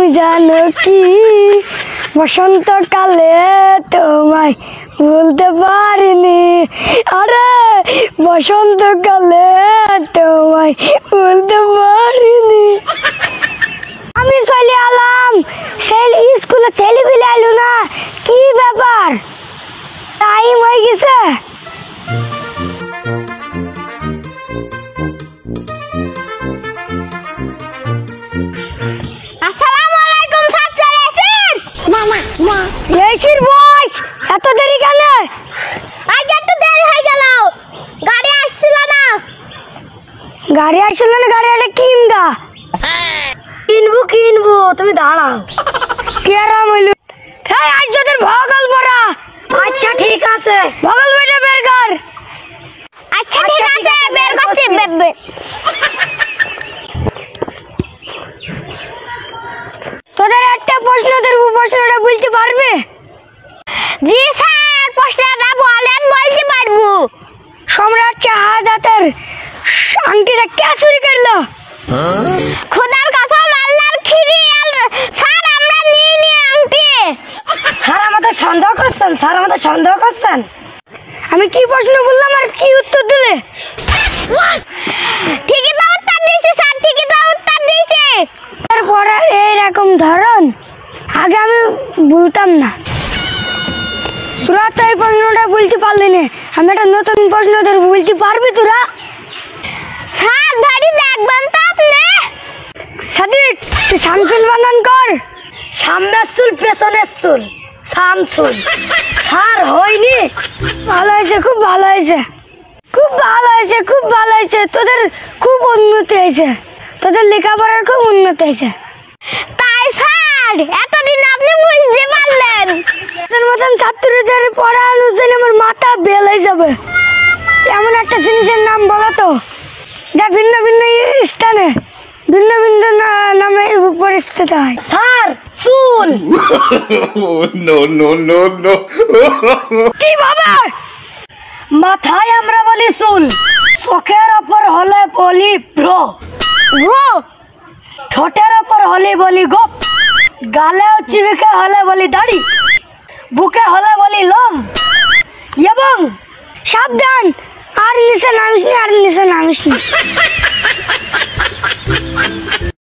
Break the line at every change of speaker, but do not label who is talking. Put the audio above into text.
আমি জানো কি বসন্তকালে তোমায় বলতে পারিনি, আরে বসন্তকালে তোমায় বলতে পারিনি। আমি চলে এলাম, সেই স্কুলে ছেলেপিলে এলো না, কি ব্যাপার? টাইম হয়ে গেছে। আসসালামু আলাইকুম স্যার, চলে এসেছেন? এসির বস, এত দেরি কেন? আজ একটু দেরি হয়ে গেল, গাড়ি আসছিল না। গাড়ি আসছিল না? গাড়ি একটা কিনগা। কিনবো, তুমি দাঁড়াও। কেরাম হইলো? হ্যাঁ, আজ তোদের ভগল বড়া। আচ্ছা ঠিক আছে, ভগল বড়া বের কর। আচ্ছা ঠিক আছে, বের করছি। তোদের একটা প্রশ্ন দেবো, প্রশ্নটা বলতে পারবে? জি স্যার, প্রশ্নটা বলেন, বলতে পারবো। সম্রাট শাহজাদের আংটিটা কে চুরি করলো? খোদার কসম, আল্লাহর খিরিয়াল স্যার, আমরা নিয়ে আংটি। স্যার আমাদের সন্দেহ করছেন, আমি কি প্রশ্ন বললাম আর কি উত্তর দিলে? ঠিকই তো উত্তর দিয়েছি স্যার, ঠিকই তো উত্তর দিয়েছি। এরপরে এইরকম ধরন আগে আমি বলতাম না। তোরা তো এই প্রশ্নটা বলতে পারলি না, আমি একটা নতুন প্রশ্ন তোর বলতে পারবি তোরা? স্যার ধরি দেখবেন তো আপনি। সাদিক, তুই শামসুল বানান কর। সামনের চুল পেছনের চুল, শামসুল। স্যার হয়নি? ভালো হয়েছে, খুব ভালো হয়েছে, তোদের খুব উন্নতি হয়েছে, তোদের লেখাপড়ার খুব উন্নতি হয়েছে। তাই স্যার, এতদিন আপনি বুঝতে পারলেন? তোর মতন ছাত্রদের পড়ানোর জন্য আমার মাথা বেল হয়ে যাবে। এমন একটা জিনিসের নাম বলো তো যা ভিন্ন ভিন্ন স্থানে ভিন্ন ভিন্ন নামে পরিচিত হয়। স্যার, চুল। নো। কি বাবা? মাথায় আমরা বলি চুল, চোখের ওপর হলে বলি ব্রো, ঠোঁটের ওপর হলে বলি গোপ, গালে ও চিবিকে হলে বলি দাড়ি, বুকে হলে বলি লোম, এবং সাবধান, আর নিচে নামিস নি।